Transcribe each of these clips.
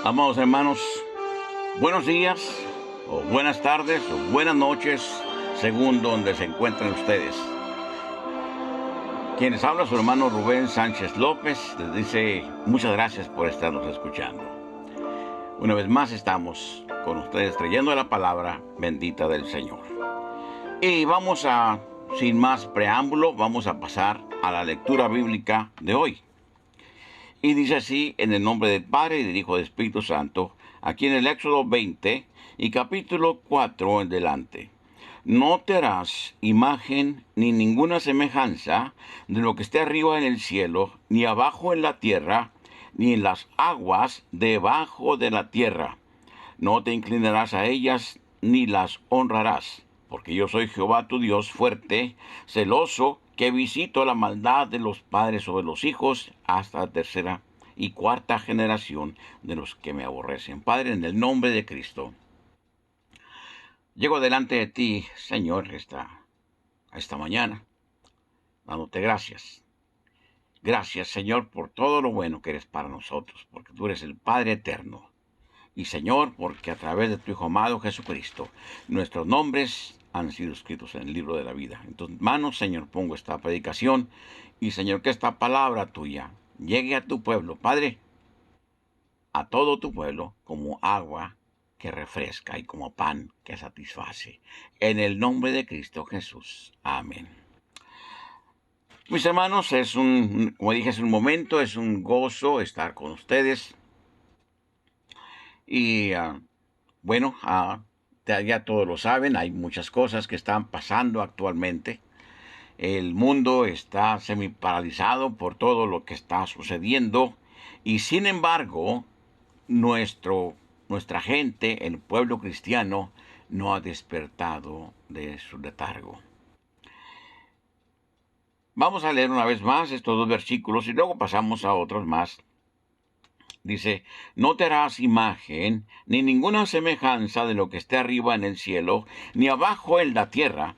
Amados hermanos, buenos días, o buenas tardes, o buenas noches, según donde se encuentren ustedes. Quienes habla su hermano Rubén Sánchez López, les dice muchas gracias por estarnos escuchando. Una vez más estamos con ustedes trayendo la palabra bendita del Señor. Y sin más preámbulo, vamos a pasar a la lectura bíblica de hoy. Y dice así, en el nombre del Padre, y del Hijo y del Espíritu Santo, aquí en el Éxodo 20 y capítulo 4 en delante. No te harás imagen ni ninguna semejanza de lo que esté arriba en el cielo, ni abajo en la tierra, ni en las aguas debajo de la tierra. No te inclinarás a ellas, ni las honrarás, porque yo soy Jehová tu Dios fuerte, celoso, que visito la maldad de los padres sobre los hijos hasta la tercera y cuarta generación de los que me aborrecen. Padre, en el nombre de Cristo, llego delante de ti, Señor, esta mañana, dándote gracias. Gracias, Señor, por todo lo bueno que eres para nosotros, porque tú eres el Padre eterno. Y Señor, porque a través de tu Hijo amado Jesucristo, nuestros nombres han sido escritos en el libro de la vida. En tus manos, Señor, pongo esta predicación y, Señor, que esta palabra tuya llegue a tu pueblo, Padre, a todo tu pueblo, como agua que refresca y como pan que satisface. En el nombre de Cristo Jesús. Amén. Mis hermanos, como dije hace un momento, es un gozo estar con ustedes. Y bueno, ya todos lo saben, hay muchas cosas que están pasando actualmente. El mundo está semi-paralizado por todo lo que está sucediendo y sin embargo, nuestra gente, el pueblo cristiano, no ha despertado de su letargo. Vamos a leer una vez más estos dos versículos y luego pasamos a otros más. Dice, no te harás imagen ni ninguna semejanza de lo que esté arriba en el cielo, ni abajo en la tierra,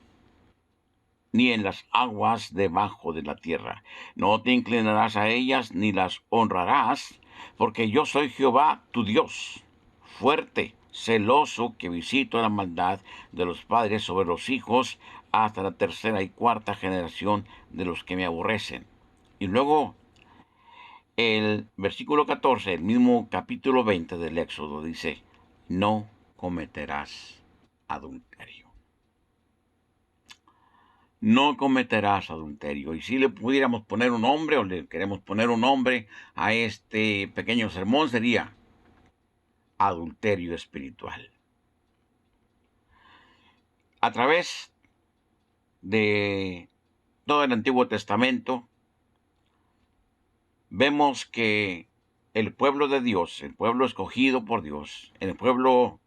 ni en las aguas debajo de la tierra. No te inclinarás a ellas ni las honrarás, porque yo soy Jehová tu Dios, fuerte, celoso, que visito la maldad de los padres sobre los hijos hasta la tercera y cuarta generación de los que me aborrecen. Y luego el versículo 14, el mismo capítulo 20 del Éxodo, dice, no cometerás adulterio. No cometerás adulterio. Y si le pudiéramos poner un nombre, o le queremos poner un nombre a este pequeño sermón, sería adulterio espiritual. A través de todo el Antiguo Testamento, vemos que el pueblo de Dios, el pueblo escogido por Dios, el pueblo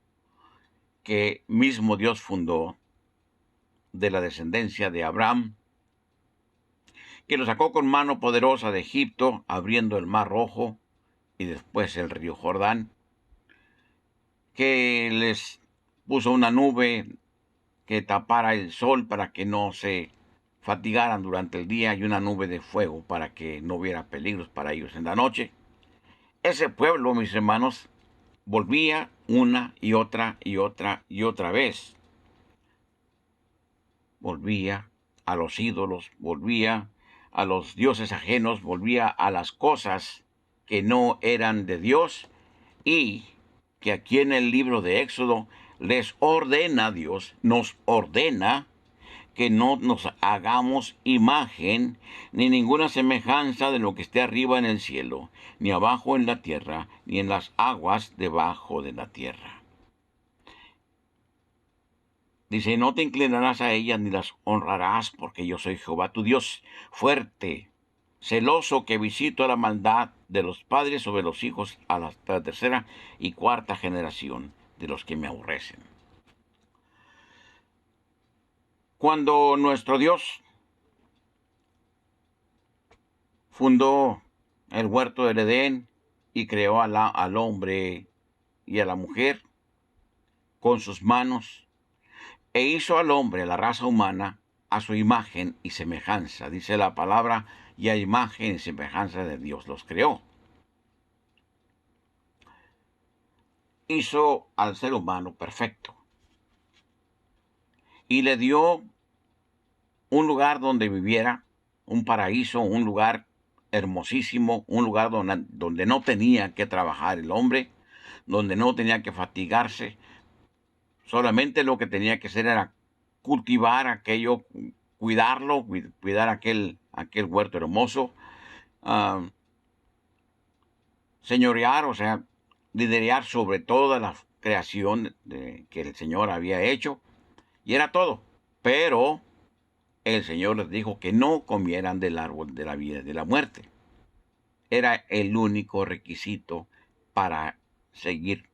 que mismo Dios fundó, de la descendencia de Abraham, que lo sacó con mano poderosa de Egipto, abriendo el mar Rojo y después el río Jordán, que les puso una nube que tapara el sol para que no se fatigaran durante el día y una nube de fuego para que no hubiera peligros para ellos en la noche. Ese pueblo, mis hermanos, volvía una y otra y otra y otra vez. Volvía a los ídolos, volvía a los dioses ajenos, volvía a las cosas que no eran de Dios y que aquí en el libro de Éxodo les ordena Dios, nos ordena que no nos hagamos imagen ni ninguna semejanza de lo que esté arriba en el cielo, ni abajo en la tierra, ni en las aguas debajo de la tierra. Dice, no te inclinarás a ellas ni las honrarás, porque yo soy Jehová tu Dios, fuerte, celoso, que visito la maldad de los padres sobre los hijos hasta la tercera y cuarta generación de los que me aborrecen. Cuando nuestro Dios fundó el huerto del Edén y creó al hombre y a la mujer con sus manos, e hizo al hombre, la raza humana, a su imagen y semejanza. Dice la palabra, y a imagen y semejanza de Dios los creó. hizo al ser humano perfecto y le dio un lugar donde viviera, un paraíso, un lugar hermosísimo, un lugar donde no tenía que trabajar el hombre, donde no tenía que fatigarse, solamente lo que tenía que hacer era cultivar aquello, cuidarlo, cuidar aquel huerto hermoso, ah, señorear, o sea, liderear sobre toda la creación que el Señor había hecho, y era todo. Pero el Señor les dijo que no comieran del árbol de la vida y de la muerte. Era el único requisito para seguir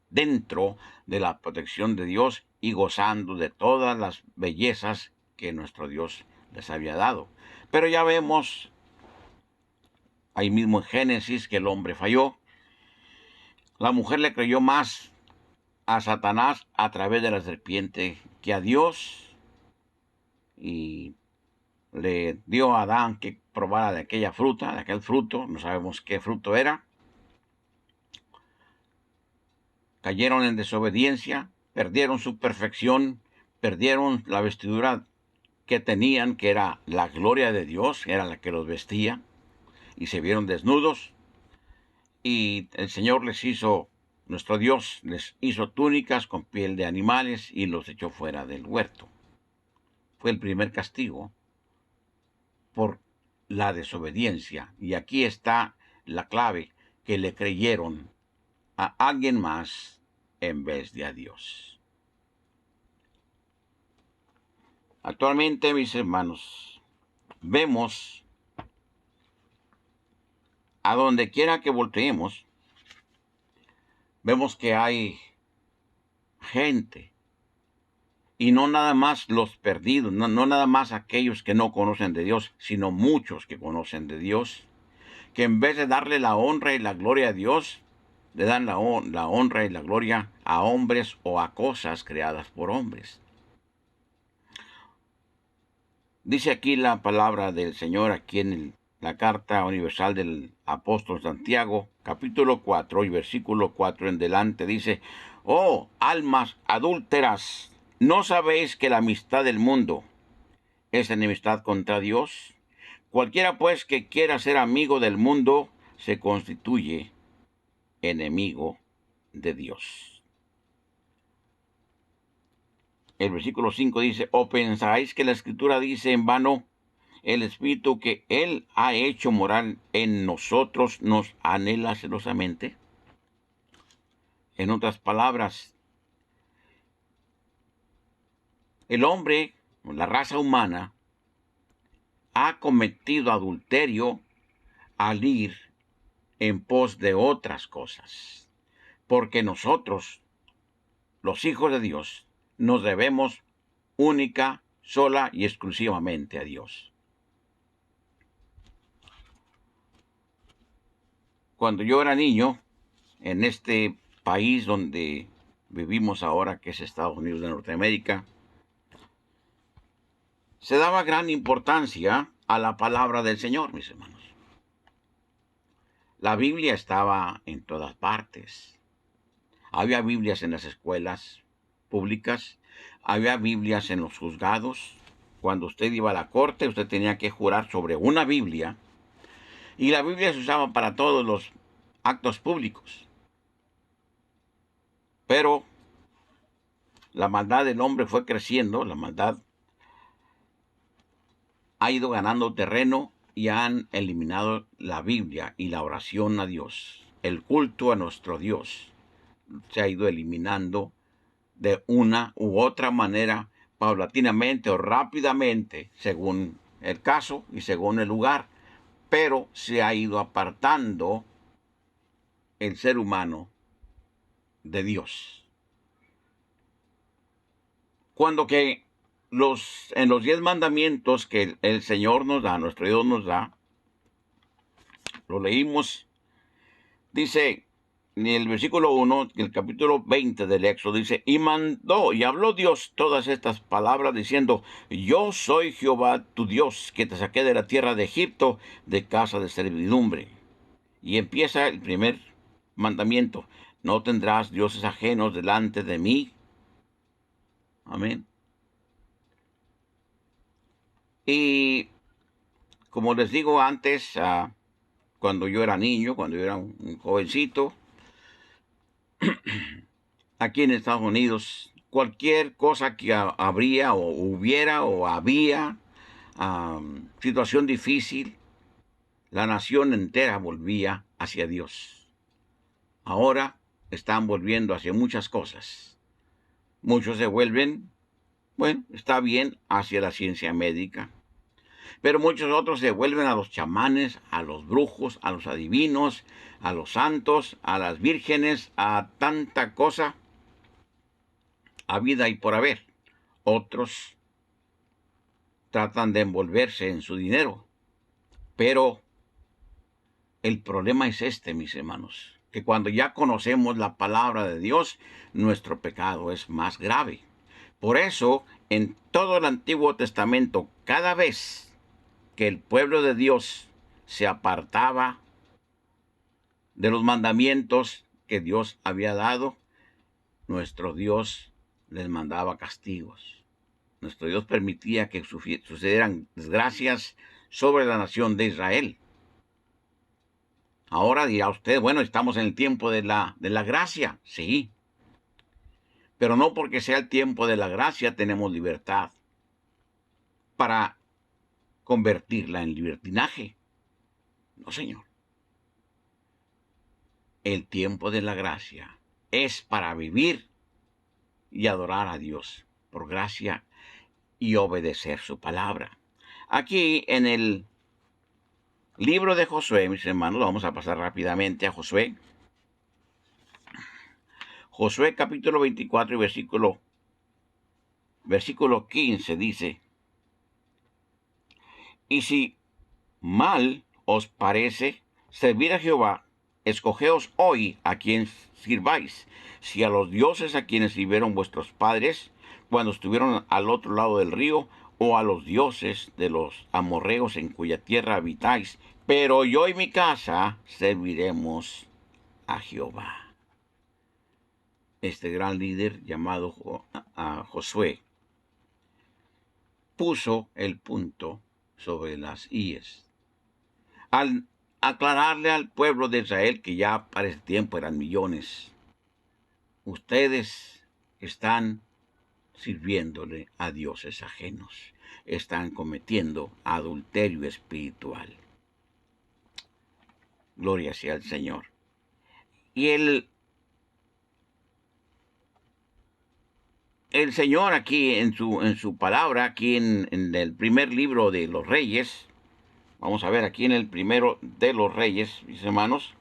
dentro de la protección de Dios y gozando de todas las bellezas que nuestro Dios les había dado. Pero ya vemos ahí mismo en Génesis que el hombre falló. La mujer le creyó más a Satanás a través de la serpiente que a Dios, y le dio a Adán que probara de aquella fruta, de aquel fruto, no sabemos qué fruto era. Cayeron en desobediencia, perdieron su perfección, perdieron la vestidura que tenían, que era la gloria de Dios, era la que los vestía, y se vieron desnudos, y el Señor les hizo, nuestro Dios les hizo túnicas con piel de animales y los echó fuera del huerto. Fue el primer castigo por la desobediencia. Y aquí está la clave, que le creyeron a alguien más en vez de a Dios. Actualmente, mis hermanos, vemos a donde quiera que volteemos, vemos que hay gente, y no nada más los perdidos, no nada más aquellos que no conocen de Dios, sino muchos que conocen de Dios, que en vez de darle la honra y la gloria a Dios, le dan la honra y la gloria a hombres o a cosas creadas por hombres. Dice aquí la palabra del Señor, aquí en la carta universal del apóstol Santiago, capítulo 4 y versículo 4 en delante, dice: «Oh, almas adúlteras, ¿no sabéis que la amistad del mundo es enemistad contra Dios? Cualquiera pues que quiera ser amigo del mundo se constituye enemigo de Dios». El versículo 5 dice: «¿O pensáis que la Escritura dice en vano, el Espíritu que Él ha hecho morar en nosotros nos anhela celosamente»? En otras palabras, el hombre, la raza humana, ha cometido adulterio al ir en pos de otras cosas. Porque nosotros, los hijos de Dios, nos debemos única, sola y exclusivamente a Dios. Cuando yo era niño, en este país donde vivimos ahora, que es Estados Unidos de Norteamérica, se daba gran importancia a la palabra del Señor, mis hermanos. La Biblia estaba en todas partes. Había Biblias en las escuelas públicas, había Biblias en los juzgados. Cuando usted iba a la corte, usted tenía que jurar sobre una Biblia, y la Biblia se usaba para todos los actos públicos. Pero la maldad del hombre fue creciendo, la maldad ha ido ganando terreno y han eliminado la Biblia y la oración a Dios. El culto a nuestro Dios se ha ido eliminando de una u otra manera, paulatinamente o rápidamente, según el caso y según el lugar, pero se ha ido apartando el ser humano de Dios. Cuando que en los 10 mandamientos que el Señor nos da, nuestro Dios nos da, lo leímos, dice en el versículo 1, el capítulo 20 del Éxodo, dice: «Y mandó y habló Dios todas estas palabras, diciendo: Yo soy Jehová tu Dios, que te saqué de la tierra de Egipto, de casa de servidumbre». Y empieza el primer mandamiento: No tendrás dioses ajenos delante de mí. Amén. Y como les digo antes, cuando yo era niño, cuando yo era un jovencito, aquí en Estados Unidos, cualquier cosa que habría o hubiera o había, situación difícil, la nación entera volvía hacia Dios. Ahora están volviendo hacia muchas cosas. Muchos se vuelven, bueno, está bien, hacia la ciencia médica. Pero muchos otros se vuelven a los chamanes, a los brujos, a los adivinos, a los santos, a las vírgenes, a tanta cosa, a vida y por haber. Otros tratan de envolverse en su dinero. Pero el problema es este, mis hermanos, que cuando ya conocemos la palabra de Dios, nuestro pecado es más grave. Por eso, en todo el Antiguo Testamento, cada vez que el pueblo de Dios se apartaba de los mandamientos que Dios había dado, nuestro Dios les mandaba castigos. Nuestro Dios permitía que sucedieran desgracias sobre la nación de Israel. Ahora dirá usted, bueno, estamos en el tiempo de la gracia. Sí, pero no porque sea el tiempo de la gracia tenemos libertad para convertirla en libertinaje. No, señor. El tiempo de la gracia es para vivir y adorar a Dios por gracia y obedecer su palabra. Aquí en el libro de Josué, mis hermanos, vamos a pasar rápidamente a Josué. Josué capítulo 24 y versículo 15 dice: Y si mal os parece servir a Jehová, escogeos hoy a quien sirváis, si a los dioses a quienes sirvieron vuestros padres cuando estuvieron al otro lado del río, o a los dioses de los amorreos en cuya tierra habitáis. Pero yo y mi casa serviremos a Jehová. Este gran líder llamado Josué puso el punto sobre las íes al aclararle al pueblo de Israel, que ya para ese tiempo eran millones: ustedes están sirviéndole a dioses ajenos, están cometiendo adulterio espiritual. Gloria sea al Señor. Y el Señor aquí en su palabra, aquí en el primer libro de los Reyes, vamos a ver aquí en el primero de los Reyes, mis hermanos,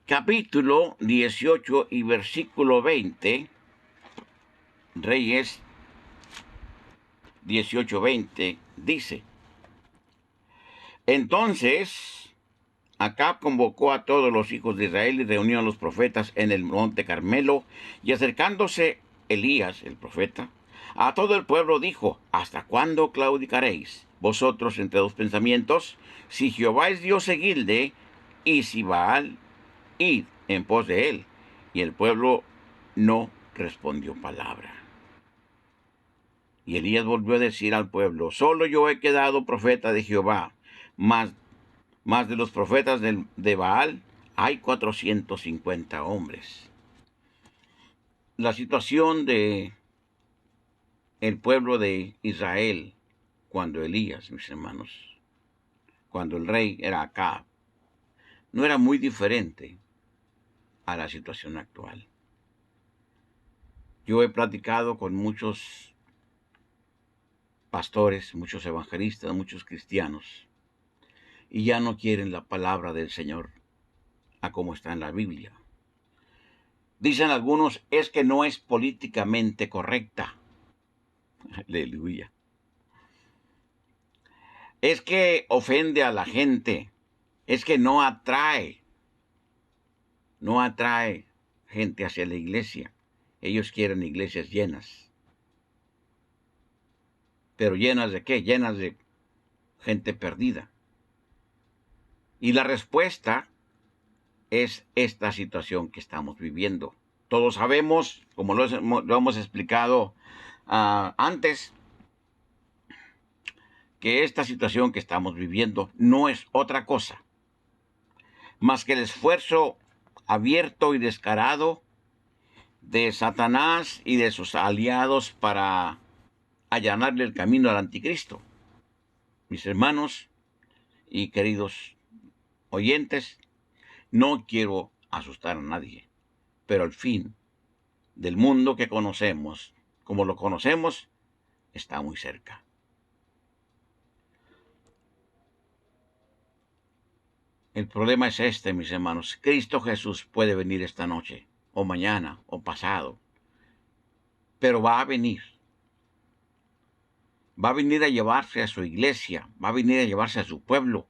capítulo 18 y versículo 20, Reyes 18:20, dice: Entonces Acab convocó a todos los hijos de Israel y reunió a los profetas en el monte Carmelo, y acercándose Elías, el profeta, a todo el pueblo dijo: ¿Hasta cuándo claudicaréis vosotros entre dos pensamientos? Si Jehová es Dios, seguidle, y si Baal, id en pos de él. Y el pueblo no respondió palabra. Y Elías volvió a decir al pueblo: Solo yo he quedado profeta de Jehová, más de los profetas de Baal hay 450 hombres. La situación de el pueblo de Israel cuando Elías, mis hermanos, cuando el rey era Acab, no era muy diferente a la situación actual. Yo he platicado con muchos pastores, muchos evangelistas, muchos cristianos, y ya no quieren la palabra del Señor a como está en la Biblia. Dicen algunos, es que no es políticamente correcta. Aleluya. Es que ofende a la gente. Es que no atrae gente hacia la iglesia. Ellos quieren iglesias llenas. ¿Pero llenas de qué? Llenas de gente perdida. Y la respuesta es esta situación que estamos viviendo. Todos sabemos, como lo hemos explicado antes, que esta situación que estamos viviendo no es otra cosa más que el esfuerzo abierto y descarado de Satanás y de sus aliados para allanarle el camino al anticristo. Mis hermanos y queridos oyentes, no quiero asustar a nadie, pero el fin del mundo que conocemos, como lo conocemos, está muy cerca. El problema es este, mis hermanos. Cristo Jesús puede venir esta noche, o mañana, o pasado, pero va a venir. Va a venir a llevarse a su iglesia, va a venir a llevarse a su pueblo,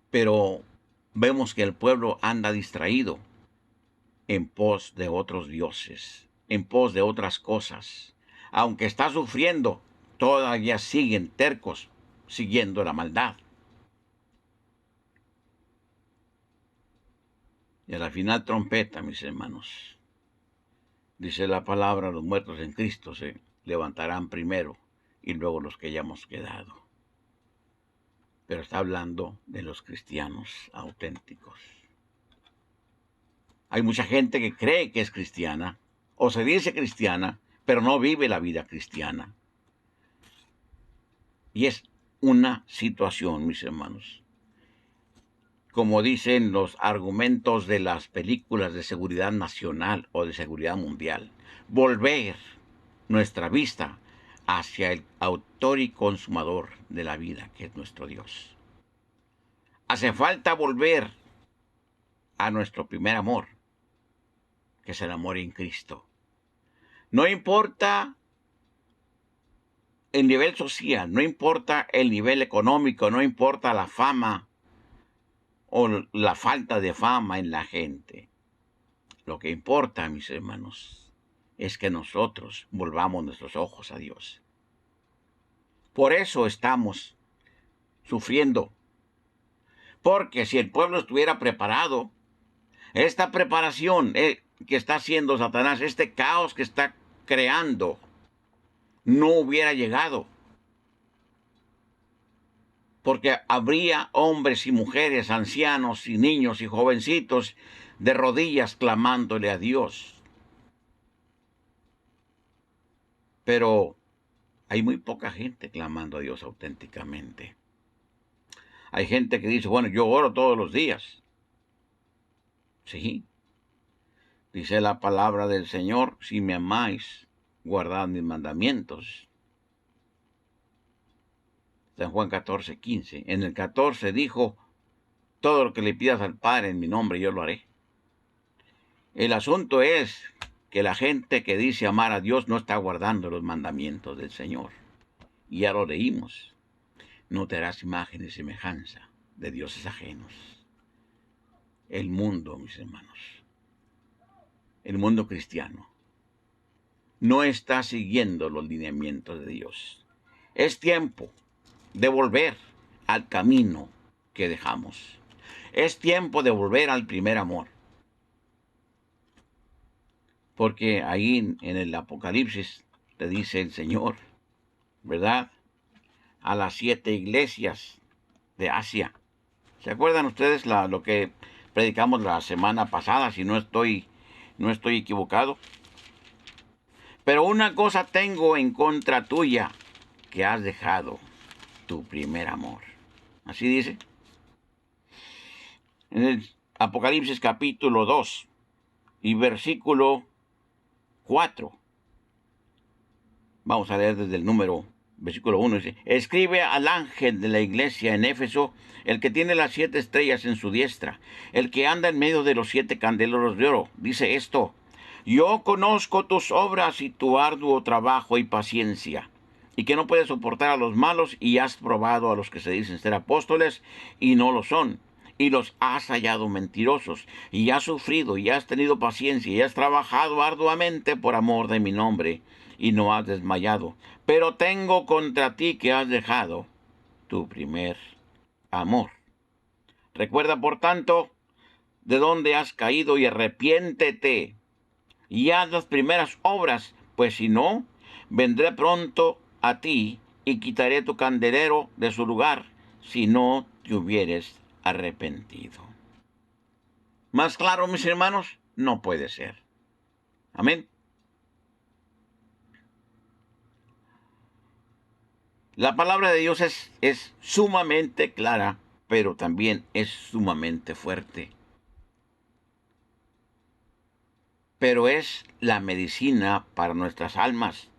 pero vemos que el pueblo anda distraído en pos de otros dioses, en pos de otras cosas. Aunque está sufriendo, todavía siguen tercos, siguiendo la maldad. Y a la final trompeta, mis hermanos, dice la palabra, los muertos en Cristo se levantarán primero y luego los que hayamos quedado. Pero está hablando de los cristianos auténticos. Hay mucha gente que cree que es cristiana, o se dice cristiana, pero no vive la vida cristiana. Y es una situación, mis hermanos. Como dicen los argumentos de las películas de seguridad nacional o de seguridad mundial, volver nuestra vista hacia el autor y consumador de la vida, que es nuestro Dios. Hace falta volver a nuestro primer amor, que es el amor en Cristo. No importa el nivel social, no importa el nivel económico, no importa la fama o la falta de fama en la gente. Lo que importa, mis hermanos, es que nosotros volvamos nuestros ojos a Dios. Por eso estamos sufriendo. Porque si el pueblo estuviera preparado, esta preparación que está haciendo Satanás, este caos que está creando, no hubiera llegado. Porque habría hombres y mujeres, ancianos y niños y jovencitos de rodillas clamándole a Dios. Pero hay muy poca gente clamando a Dios auténticamente. Hay gente que dice, bueno, yo oro todos los días. Sí. Dice la palabra del Señor, si me amáis, guardad mis mandamientos. San Juan 14:15. En el 14 dijo, todo lo que le pidas al Padre en mi nombre, yo lo haré. El asunto es que la gente que dice amar a Dios no está guardando los mandamientos del Señor. Y ya lo leímos. No te harás imagen y semejanza de dioses ajenos. El mundo, mis hermanos, el mundo cristiano, no está siguiendo los lineamientos de Dios. Es tiempo de volver al camino que dejamos. Es tiempo de volver al primer amor. Porque ahí en el Apocalipsis le dice el Señor, ¿verdad?, a las 7 iglesias de Asia. ¿Se acuerdan ustedes lo que predicamos la semana pasada, si no estoy equivocado? Pero una cosa tengo en contra tuya, que has dejado tu primer amor. Así dice. En el Apocalipsis capítulo 2 y versículo 4. Vamos a leer desde el versículo 1. Dice, escribe al ángel de la iglesia en Éfeso, el que tiene las 7 estrellas en su diestra, el que anda en medio de los 7 candeleros de oro. Dice esto, yo conozco tus obras y tu arduo trabajo y paciencia, y que no puedes soportar a los malos, y has probado a los que se dicen ser apóstoles y no lo son, y los has hallado mentirosos, y has sufrido, y has tenido paciencia, y has trabajado arduamente por amor de mi nombre, y no has desmayado. Pero tengo contra ti que has dejado tu primer amor. Recuerda, por tanto, de dónde has caído y arrepiéntete y haz las primeras obras, pues si no, vendré pronto a ti y quitaré tu candelero de su lugar, si no te hubieres arrepentido. Más claro, mis hermanos, no puede ser. Amén. La palabra de Dios es sumamente clara, pero también es sumamente fuerte. Pero es la medicina para nuestras almas.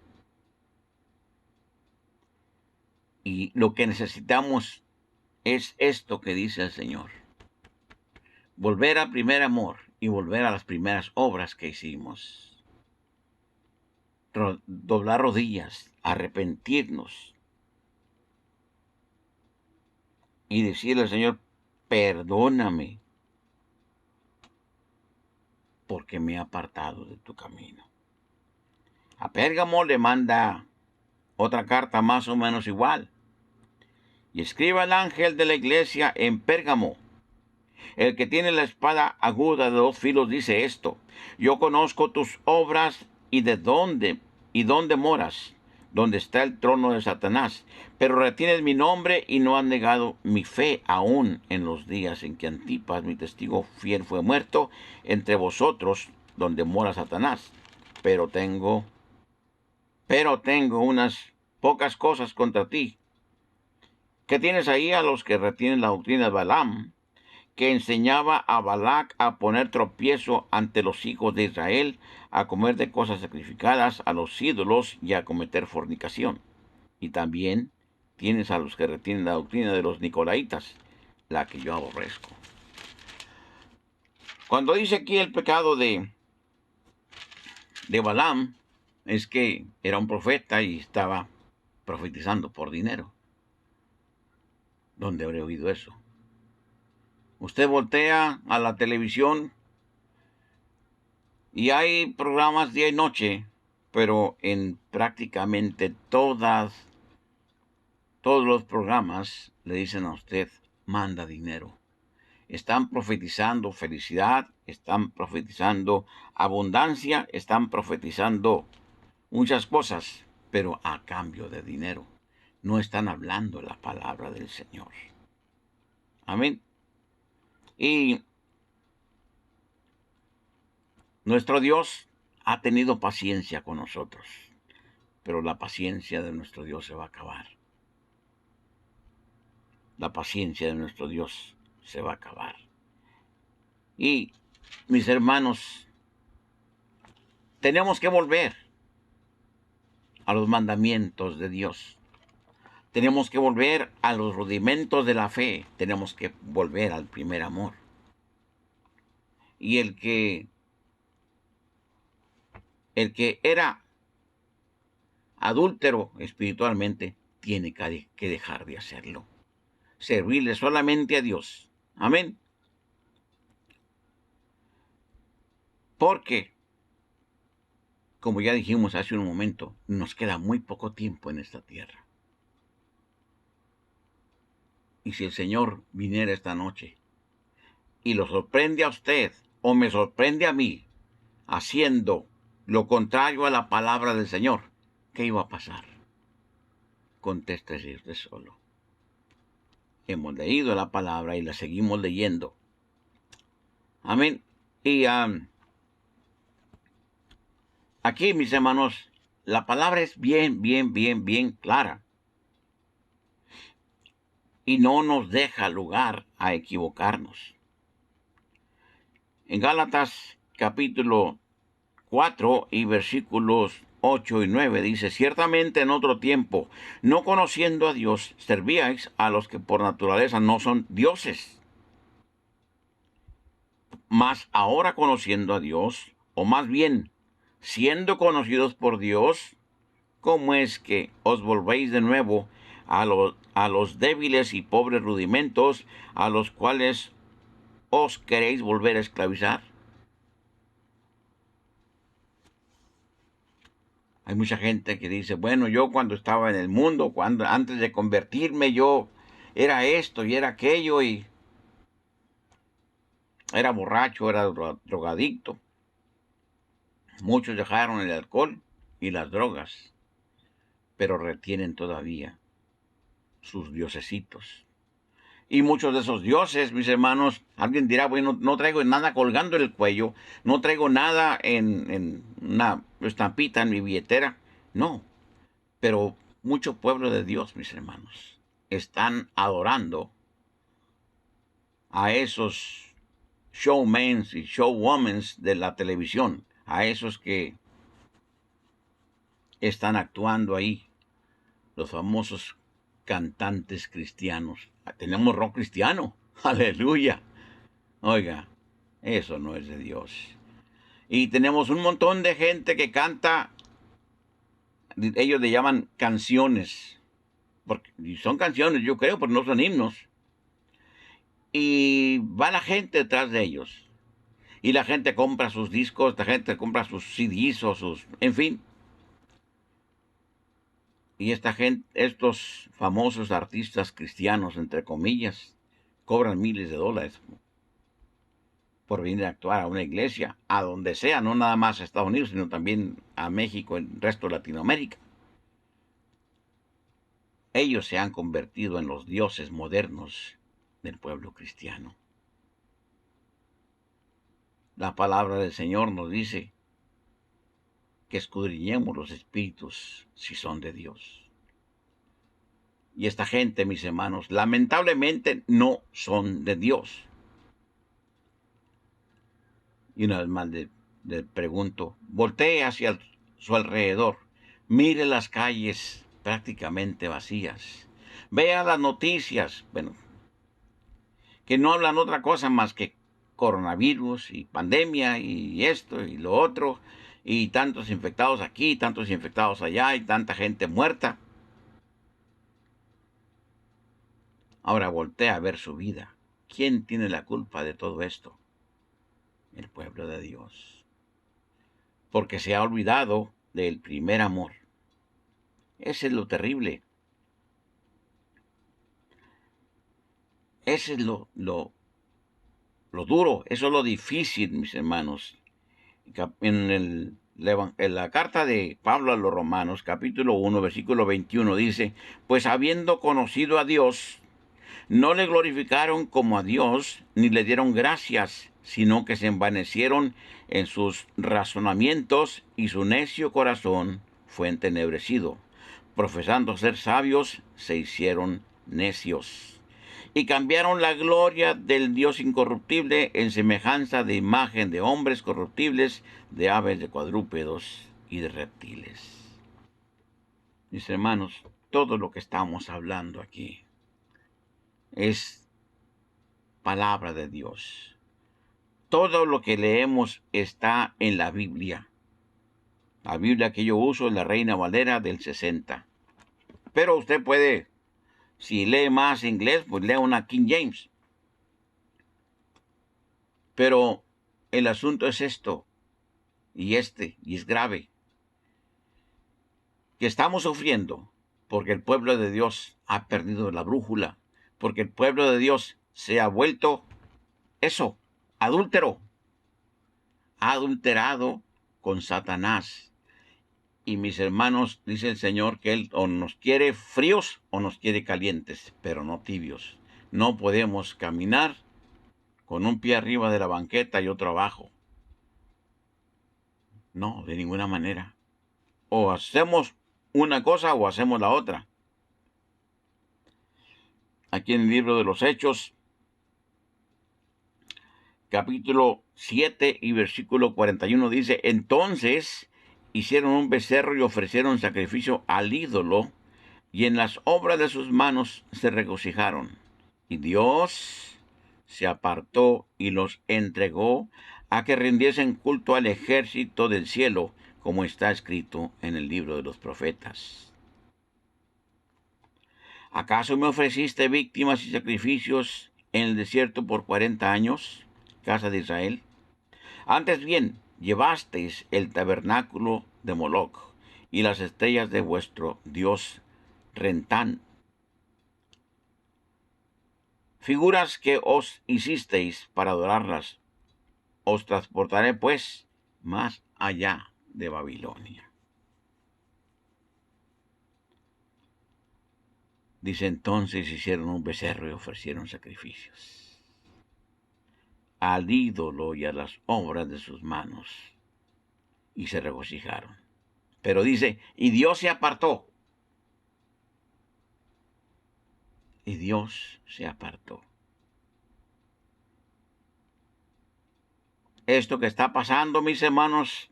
Y lo que necesitamos es esto que dice el Señor. Volver al primer amor y volver a las primeras obras que hicimos. Doblar rodillas, arrepentirnos y decirle al Señor, perdóname porque me he apartado de tu camino. A Pérgamo le manda otra carta más o menos igual. Y escriba al ángel de la iglesia en Pérgamo. El que tiene la espada aguda de 2 filos dice esto: yo conozco tus obras y dónde moras, donde está el trono de Satanás, pero retienes mi nombre y no has negado mi fe aún en los días en que Antipas, mi testigo fiel, fue muerto entre vosotros, donde mora Satanás. Pero tengo unas pocas cosas contra ti, que tienes ahí a los que retienen la doctrina de Balaam, que enseñaba a Balac a poner tropiezo ante los hijos de Israel, a comer de cosas sacrificadas a los ídolos y a cometer fornicación. Y también tienes a los que retienen la doctrina de los nicolaitas, la que yo aborrezco. Cuando dice aquí el pecado de Balaam, es que era un profeta y estaba profetizando por dinero. ¿Dónde habré oído eso? Usted voltea a la televisión y hay programas día y noche, pero en prácticamente todos los programas le dicen a usted, manda dinero. Están profetizando felicidad, están profetizando abundancia, están profetizando muchas cosas, pero a cambio de dinero. No están hablando la palabra del Señor. Amén. Y nuestro Dios ha tenido paciencia con nosotros, pero la paciencia de nuestro Dios se va a acabar. La paciencia de nuestro Dios se va a acabar. Y, mis hermanos, tenemos que volver a los mandamientos de Dios. Tenemos que volver a los rudimentos de la fe. Tenemos que volver al primer amor. Y el que era adúltero espiritualmente tiene que dejar de hacerlo. Servirle solamente a Dios. Amén. Porque, como ya dijimos hace un momento, nos queda muy poco tiempo en esta tierra. Y si el Señor viniera esta noche y lo sorprende a usted o me sorprende a mí haciendo lo contrario a la palabra del Señor, ¿qué iba a pasar? Contéstese usted solo. Hemos leído la palabra y la seguimos leyendo. Amén. Y aquí, mis hermanos, la palabra es bien clara. Y no nos deja lugar a equivocarnos. En Gálatas capítulo 4 y versículos 8 y 9 dice: ciertamente en otro tiempo, no conociendo a Dios, servíais a los que por naturaleza no son dioses. Mas ahora conociendo a Dios, o más bien, siendo conocidos por Dios, ¿cómo es que os volvéis de nuevo a los débiles y pobres rudimentos a los cuales os queréis volver a esclavizar? Hay mucha gente que dice, bueno, yo cuando estaba en el mundo, antes de convertirme, yo era esto y era aquello, y era borracho, era drogadicto. Muchos dejaron el alcohol y las drogas, pero retienen todavía sus diosesitos. Y muchos de esos dioses, mis hermanos, alguien dirá, bueno, no traigo nada colgando en el cuello, no traigo nada en una estampita en mi billetera. No, pero mucho pueblo de Dios, mis hermanos, están adorando a esos showmen y showwomen de la televisión, a esos que están actuando ahí, los famosos cantantes cristianos. Tenemos rock cristiano, aleluya. Oiga, eso no es de Dios. Y tenemos un montón de gente que canta, ellos le llaman canciones, porque son canciones, yo creo, pero no son himnos. Y va la gente detrás de ellos. Y la gente compra sus discos, la gente compra sus CDs o sus, en fin. Y esta gente, estos famosos artistas cristianos, entre comillas, cobran miles de dólares por venir a actuar a una iglesia, a donde sea, no nada más a Estados Unidos, sino también a México, y el resto de Latinoamérica. Ellos se han convertido en los dioses modernos del pueblo cristiano. La palabra del Señor nos dice que escudriñemos los espíritus si son de Dios. Y esta gente, mis hermanos, lamentablemente no son de Dios. Y una vez más le pregunto, voltee hacia su alrededor, mire las calles prácticamente vacías, vea las noticias, bueno, que no hablan otra cosa más que coronavirus y pandemia y esto y lo otro, y tantos infectados aquí, tantos infectados allá, y tanta gente muerta. Ahora voltea a ver su vida. ¿Quién tiene la culpa de todo esto? El pueblo de Dios. Porque se ha olvidado del primer amor. Ese es lo terrible. Ese es lo duro. Eso es lo difícil, mis hermanos. En la carta de Pablo a los Romanos, capítulo 1, versículo 21, dice, pues habiendo conocido a Dios, no le glorificaron como a Dios, ni le dieron gracias, sino que se envanecieron en sus razonamientos y su necio corazón fue entenebrecido. Profesando ser sabios, se hicieron necios. Y cambiaron la gloria del Dios incorruptible en semejanza de imagen de hombres corruptibles, de aves, de cuadrúpedos y de reptiles. Mis hermanos, todo lo que estamos hablando aquí es palabra de Dios. Todo lo que leemos está en la Biblia. La Biblia que yo uso es la Reina Valera del 60. Pero usted puede, si lee más inglés, pues lea una King James. Pero el asunto es esto, y es grave, que estamos sufriendo porque el pueblo de Dios ha perdido la brújula, porque el pueblo de Dios se ha vuelto eso, adúltero, ha adulterado con Satanás. Y mis hermanos, dice el Señor que Él o nos quiere fríos o nos quiere calientes, pero no tibios. No podemos caminar con un pie arriba de la banqueta y otro abajo. No, de ninguna manera. O hacemos una cosa o hacemos la otra. Aquí en el libro de los Hechos, capítulo 7 y versículo 41 dice, entonces hicieron un becerro y ofrecieron sacrificio al ídolo, y en las obras de sus manos se regocijaron. Y Dios se apartó y los entregó a que rindiesen culto al ejército del cielo, como está escrito en el libro de los profetas. ¿Acaso me ofreciste víctimas y sacrificios en el desierto por 40 años, casa de Israel? Antes bien, llevasteis el tabernáculo de Moloc y las estrellas de vuestro dios Rentán. figuras que os hicisteis para adorarlas, os transportaré pues más allá de Babilonia. Dice, entonces hicieron un becerro y ofrecieron sacrificios al ídolo y a las obras de sus manos, y se regocijaron. Pero dice, y Dios se apartó. Y Dios se apartó. Esto que está pasando, mis hermanos,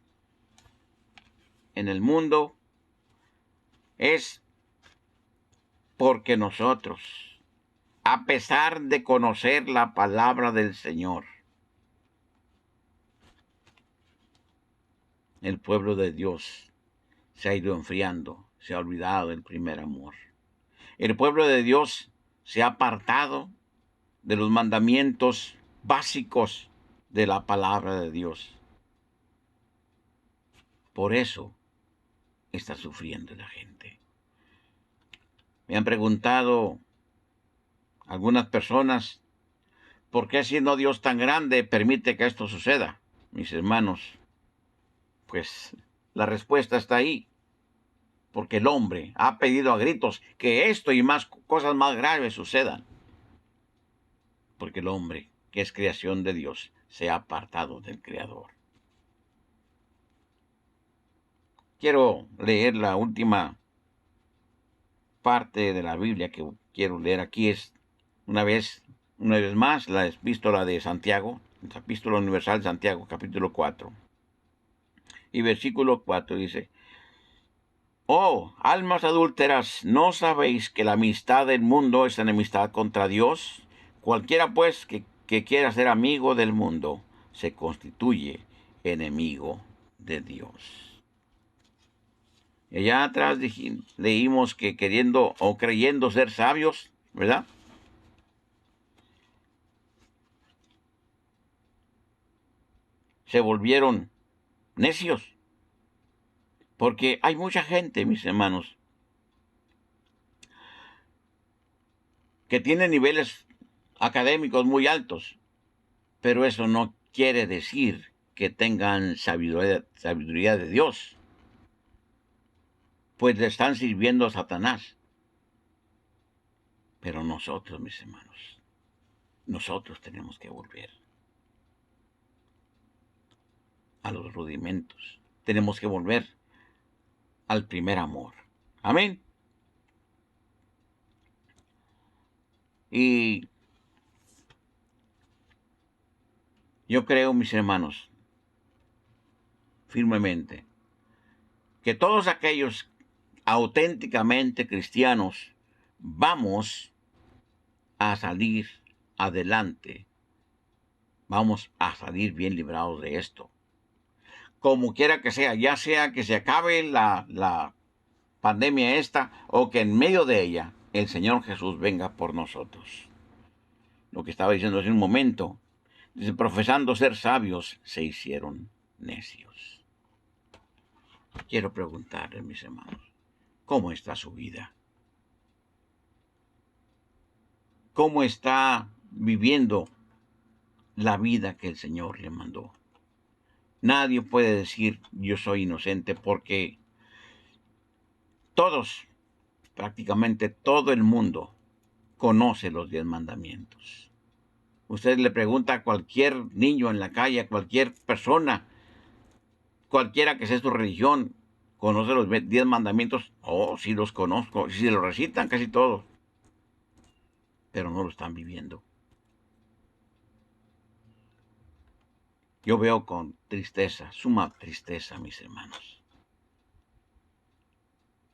en el mundo, es porque nosotros, a pesar de conocer la palabra del Señor, el pueblo de Dios se ha ido enfriando, se ha olvidado del primer amor. El pueblo de Dios se ha apartado de los mandamientos básicos de la palabra de Dios. Por eso está sufriendo la gente. Me han preguntado algunas personas, ¿por qué siendo Dios tan grande permite que esto suceda? Mis hermanos, pues la respuesta está ahí. Porque el hombre ha pedido a gritos que esto y más cosas más graves sucedan. Porque el hombre, que es creación de Dios, se ha apartado del Creador. Quiero leer la última parte de la Biblia que quiero leer aquí. Es una vez más la epístola de Santiago, la epístola universal de Santiago, capítulo 4. Y versículo 4 dice, oh, almas adúlteras, ¿no sabéis que la amistad del mundo es enemistad contra Dios? Cualquiera, pues, que quiera ser amigo del mundo, se constituye enemigo de Dios. Y allá atrás leímos que queriendo o creyendo ser sabios, ¿verdad? Se volvieron necios. Porque hay mucha gente, mis hermanos, que tiene niveles académicos muy altos, pero eso no quiere decir que tengan sabiduría de Dios, pues le están sirviendo a Satanás. Pero nosotros, mis hermanos, nosotros tenemos que volver a los rudimentos. Tenemos que volver al primer amor. Amén. Y yo creo, mis hermanos, firmemente, que todos aquellos auténticamente cristianos vamos a salir adelante. Vamos a salir bien librados de esto. Como quiera que sea, ya sea que se acabe la pandemia esta o que en medio de ella el Señor Jesús venga por nosotros. Lo que estaba diciendo hace un momento, dice, profesando ser sabios, se hicieron necios. Quiero preguntarles, mis hermanos, ¿cómo está su vida? ¿Cómo está viviendo la vida que el Señor le mandó? Nadie puede decir yo soy inocente porque todos, prácticamente todo el mundo, conoce los 10 mandamientos. Usted le pregunta a cualquier niño en la calle, a cualquier persona, cualquiera que sea su religión, ¿conoce los 10 mandamientos? Oh, sí los conozco, sí los recitan casi todos, pero no lo están viviendo. Yo veo con tristeza, suma tristeza, mis hermanos,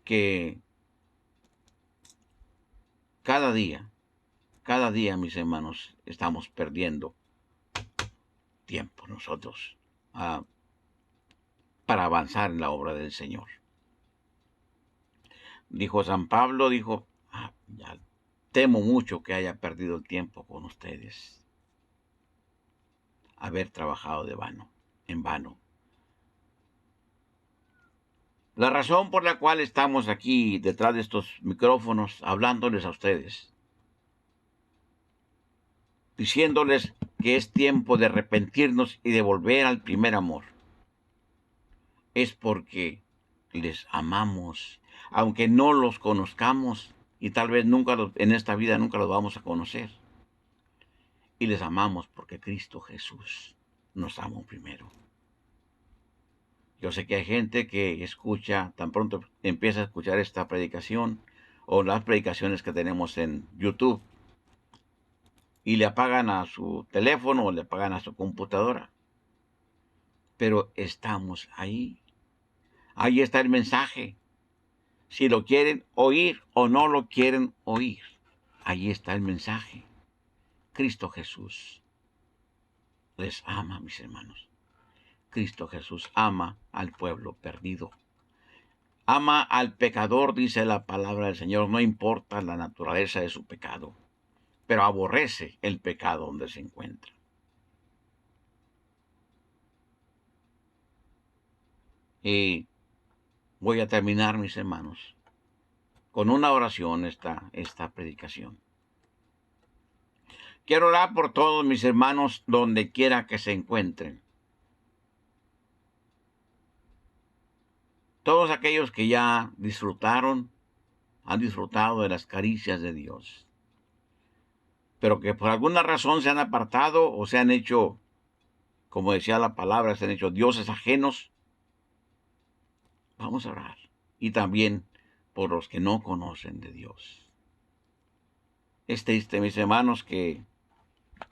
que cada día, mis hermanos, estamos perdiendo tiempo nosotros para avanzar en la obra del Señor. Dijo San Pablo, ya temo mucho que haya perdido el tiempo con ustedes, haber trabajado en vano. La razón por la cual estamos aquí detrás de estos micrófonos hablándoles a ustedes diciéndoles que es tiempo de arrepentirnos y de volver al primer amor. Es porque les amamos, aunque no los conozcamos, y tal vez en esta vida nunca los vamos a conocer. Y les amamos porque Cristo Jesús nos amó primero. Yo sé que hay gente que escucha, tan pronto empieza a escuchar esta predicación o las predicaciones que tenemos en YouTube, y le apagan a su teléfono o le apagan a su computadora. Pero estamos ahí. Ahí está el mensaje. Si lo quieren oír o no lo quieren oír, ahí está el mensaje. Cristo Jesús les ama, mis hermanos. Cristo Jesús ama al pueblo perdido. Ama al pecador, dice la palabra del Señor, no importa la naturaleza de su pecado, pero aborrece el pecado donde se encuentra. Y voy a terminar, mis hermanos, con una oración esta predicación. Quiero orar por todos mis hermanos donde quiera que se encuentren. Todos aquellos que ya han disfrutado de las caricias de Dios, pero que por alguna razón se han apartado o se han hecho, como decía la palabra, se han hecho dioses ajenos. Vamos a orar. Y también por los que no conocen de Dios. Es triste, mis hermanos, que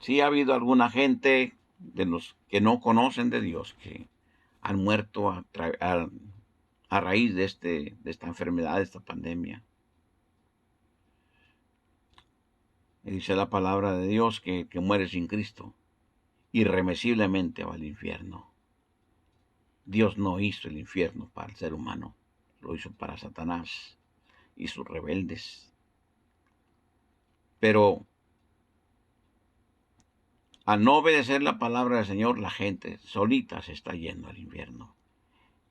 sí ha habido alguna gente de los que no conocen de Dios que han muerto a raíz de esta enfermedad, de esta pandemia. Y dice la palabra de Dios que muere sin Cristo, irremisiblemente va al infierno. Dios no hizo el infierno para el ser humano, lo hizo para Satanás y sus rebeldes. Pero al no obedecer la palabra del Señor, la gente solita se está yendo al infierno.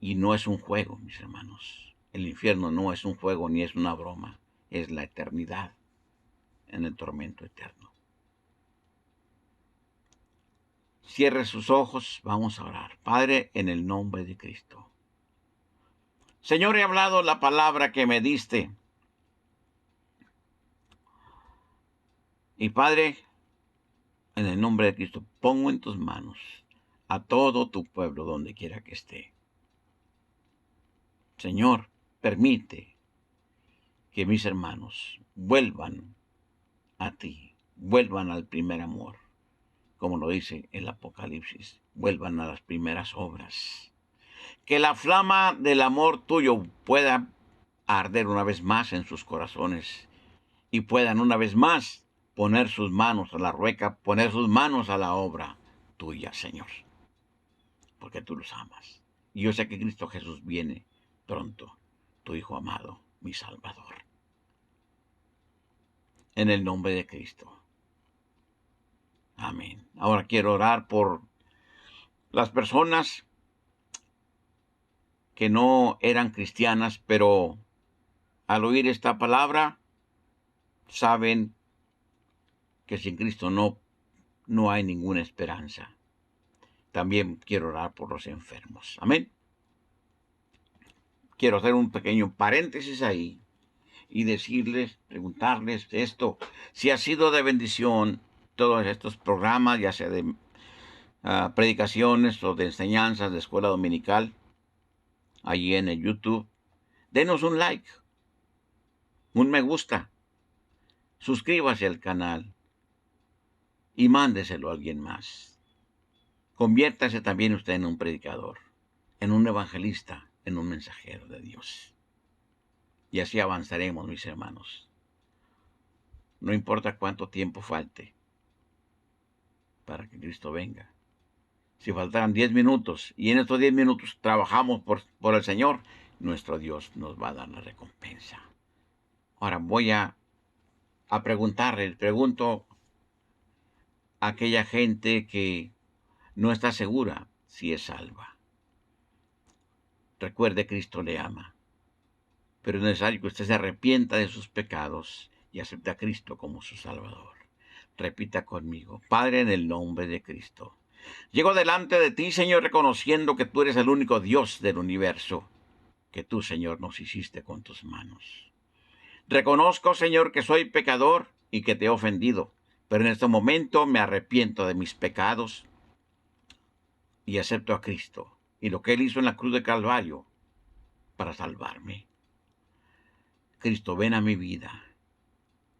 Y no es un juego, mis hermanos. El infierno no es un juego ni es una broma. Es la eternidad en el tormento eterno. Cierre sus ojos, vamos a orar. Padre, en el nombre de Cristo. Señor, he hablado la palabra que me diste. Y Padre, en el nombre de Cristo, pongo en tus manos a todo tu pueblo donde quiera que esté. Señor, permite que mis hermanos vuelvan a ti, vuelvan al primer amor, como lo dice el Apocalipsis, vuelvan a las primeras obras. Que la flama del amor tuyo pueda arder una vez más en sus corazones y puedan una vez más poner sus manos a la rueca, poner sus manos a la obra tuya, Señor, porque tú los amas. Y yo sé que Cristo Jesús viene pronto, tu Hijo amado, mi Salvador. En el nombre de Cristo. Amén. Ahora quiero orar por las personas que no eran cristianas, pero al oír esta palabra saben que sin Cristo no hay ninguna esperanza. También quiero orar por los enfermos. Amén. Quiero hacer un pequeño paréntesis ahí y decirles, preguntarles esto, si ha sido de bendición todos estos programas, ya sea de predicaciones o de enseñanzas de escuela dominical, allí en el YouTube. Denos un like, un me gusta, suscríbase al canal y mándeselo a alguien más. Conviértase también usted en un predicador, en un evangelista, en un mensajero de Dios. Y así avanzaremos, mis hermanos. No importa cuánto tiempo falte para que Cristo venga. Si faltaran 10 minutos y en estos 10 minutos trabajamos por el Señor, nuestro Dios nos va a dar la recompensa. Ahora voy a pregunto a aquella gente que no está segura si es salva. Recuerde, Cristo le ama, pero es necesario que usted se arrepienta de sus pecados y acepte a Cristo como su Salvador. Repita conmigo. Padre, en el nombre de Cristo. Llego delante de ti, Señor, reconociendo que tú eres el único Dios del universo, que tú, Señor, nos hiciste con tus manos. Reconozco, Señor, que soy pecador y que te he ofendido, pero en este momento me arrepiento de mis pecados y acepto a Cristo y lo que Él hizo en la cruz de Calvario para salvarme. Cristo, ven a mi vida.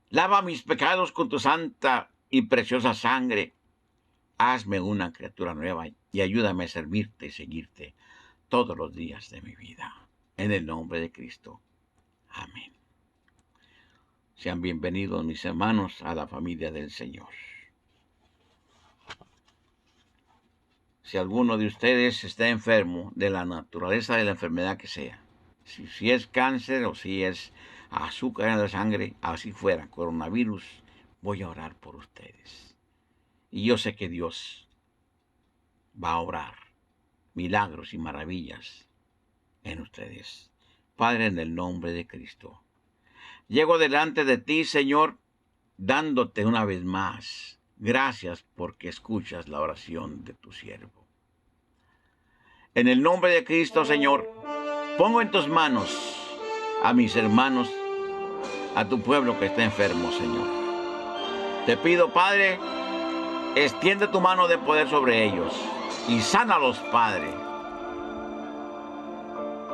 Lava mis pecados con tu santa y preciosa sangre. Hazme una criatura nueva y ayúdame a servirte y seguirte todos los días de mi vida. En el nombre de Cristo. Amén. Sean bienvenidos, mis hermanos, a la familia del Señor. Si alguno de ustedes está enfermo de la naturaleza de la enfermedad que sea, si es cáncer o si es azúcar en la sangre, así fuera, coronavirus, voy a orar por ustedes. Y yo sé que Dios va a obrar milagros y maravillas en ustedes. Padre, en el nombre de Cristo, llego delante de ti, Señor, dándote una vez más gracias porque escuchas la oración de tu siervo. En el nombre de Cristo, Señor, pongo en tus manos a mis hermanos, a tu pueblo que está enfermo, Señor. Te pido, Padre, extiende tu mano de poder sobre ellos y sánalos, Padre.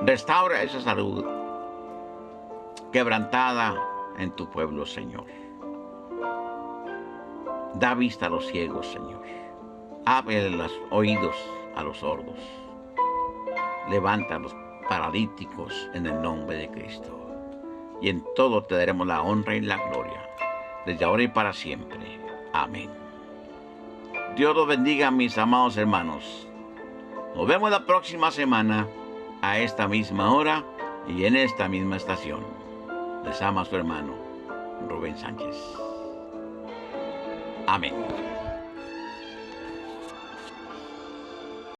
Restaura esa salud quebrantada en tu pueblo, Señor. Da vista a los ciegos, Señor. Abre los oídos a los sordos. Levanta a los paralíticos en el nombre de Cristo. Y en todo te daremos la honra y la gloria, desde ahora y para siempre. Amén. Dios los bendiga, mis amados hermanos. Nos vemos la próxima semana a esta misma hora y en esta misma estación. Les ama su hermano Rubén Sánchez. Amén.